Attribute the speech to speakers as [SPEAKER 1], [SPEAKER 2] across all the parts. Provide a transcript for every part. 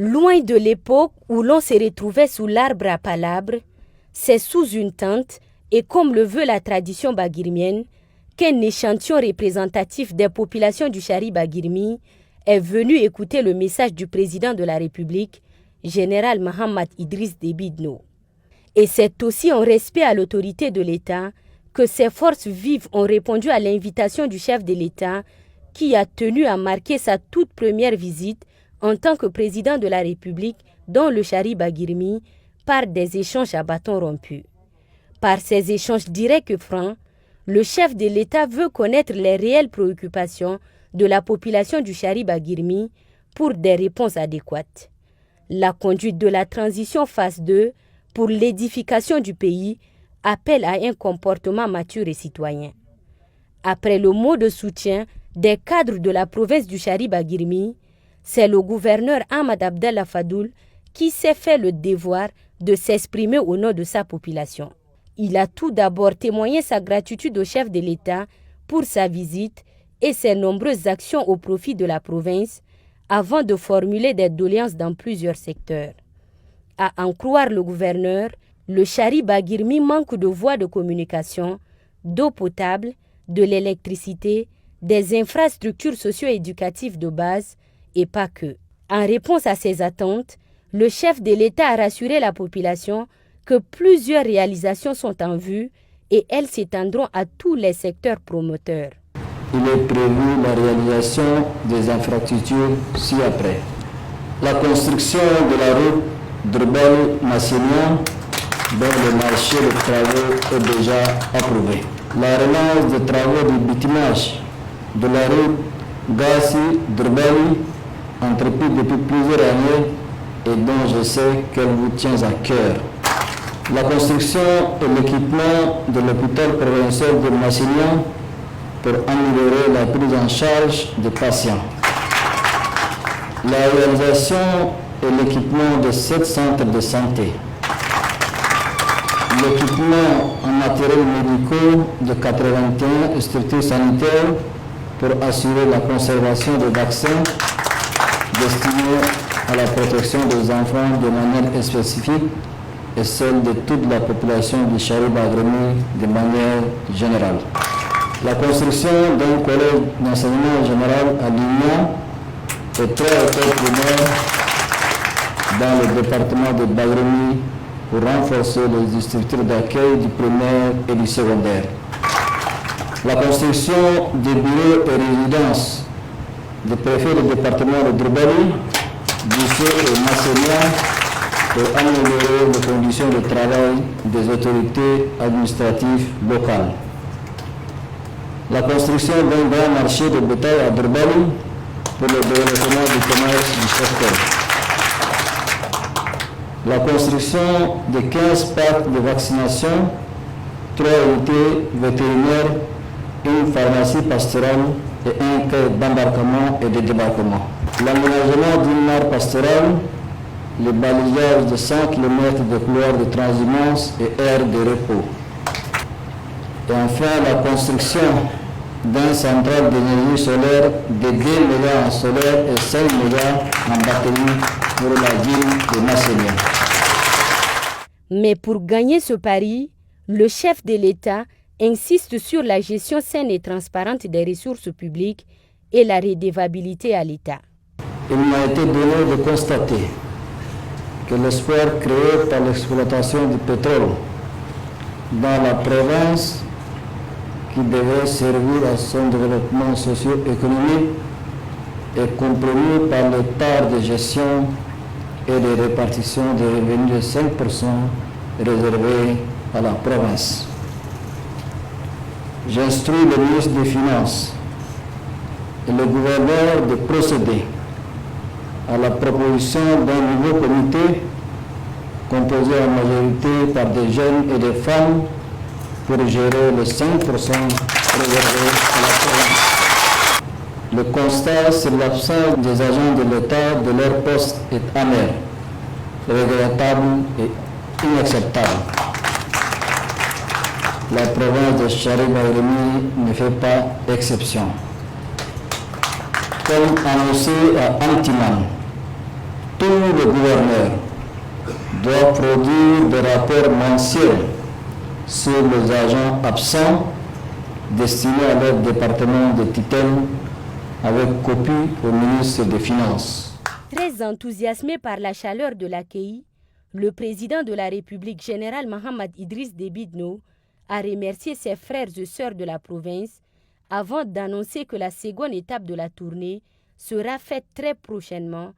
[SPEAKER 1] Loin de l'époque où l'on se retrouvait sous l'arbre à palabres, c'est sous une tente et comme le veut la tradition bagirmienne, qu'un échantillon représentatif des populations du Chari Bagirmi est venu écouter le message du président de la République, général Mahamad Idriss Déby Itno. Et c'est aussi en respect à l'autorité de l'État que ces forces vives ont répondu à l'invitation du chef de l'État qui a tenu à marquer sa toute première visite en tant que président de la République dans le Chari Bagirmi par des échanges à bâtons rompus. Par ces échanges directs et francs, le chef de l'État veut connaître les réelles préoccupations de la population du Chari Bagirmi pour des réponses adéquates. La conduite de la transition phase 2 pour l'édification du pays appelle à un comportement mature et citoyen. Après le mot de soutien des cadres de la province du Chari Bagirmi, c'est le gouverneur Ahmad Abdallah Fadoul qui s'est fait le devoir de s'exprimer au nom de sa population. Il a tout d'abord témoigné sa gratitude au chef de l'État pour sa visite et ses nombreuses actions au profit de la province avant de formuler des doléances dans plusieurs secteurs. À en croire le gouverneur, le Chari Bagirmi manque de voies de communication, d'eau potable, de l'électricité, des infrastructures socio-éducatives de base et pas que. En réponse à ces attentes, le chef de l'État a rassuré la population que plusieurs réalisations sont en vue et elles s'étendront à tous les secteurs promoteurs.
[SPEAKER 2] Il est prévu la réalisation des infrastructures ci-après. La construction de la route Drbel-Massignan, dont le marché de travaux est déjà approuvé. La relance des travaux de bitumage de la route Gassi-Drbel, entreprise depuis plusieurs années et dont je sais qu'elle vous tient à cœur. La construction et l'équipement de l'hôpital provincial de Massignan pour améliorer la prise en charge des patients. La réalisation et l'équipement de 7 centres de santé. L'équipement en matériel médicaux de 81 structures sanitaires pour assurer la conservation des vaccins destinés à la protection des enfants de manière spécifique et celle de toute la population du Chari Bagirmi de manière générale. La construction d'un collège d'enseignement général à Lignan et 3 écoles primaires dans le département de Bagirmi pour renforcer les structures d'accueil du primaire et du secondaire. La construction des bureaux et résidences du préfet du département de Drbeli, Boucher et Massignan pour améliorer les conditions de travail des autorités administratives locales. La construction d'un grand marché de bétail à Drbeli pour le développement du commerce du secteur. La construction de 15 parcs de vaccination, 3 unités vétérinaires, une pharmacie pastorale et un quai d'embarquement et de débarquement. L'aménagement d'une mare pastorale, le balayage de 100 km de couloirs de transhumance et aires de repos. Et enfin, la construction d'un central d'énergie solaire de 2 mégas en solaire et 5 mégas en batterie pour la ville de Massignan.
[SPEAKER 1] Mais pour gagner ce pari, le chef de l'État insiste sur la gestion saine et transparente des ressources publiques et la redevabilité à l'État.
[SPEAKER 2] Il m'a été donné de constater que l'espoir créé par l'exploitation du pétrole dans la province, qui devrait servir à son développement socio-économique, est compromis par les parts de gestion et de répartition des revenus de 5% réservés à la province. J'instruis le ministre des Finances et le gouverneur de procéder à la proposition d'un nouveau comité composé en majorité par des jeunes et des femmes pour gérer les 5% réservés à la province. Le constat sur l'absence des agents de l'État de leur poste est amer, regrettable et inacceptable. La province de Chari Bagirmi ne fait pas exception. Comme annoncé à Antiman, tous le gouverneur doit produire des rapports mensuels sur les agents absents destinés à leur département de tutelle avec copie au ministre des Finances.
[SPEAKER 1] Très enthousiasmé par la chaleur de l'accueil, le président de la République, général Mohamed Idriss Déby Itno, a remercié ses frères et sœurs de la province avant d'annoncer que la seconde étape de la tournée sera faite très prochainement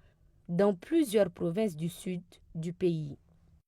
[SPEAKER 1] dans plusieurs provinces du sud du pays.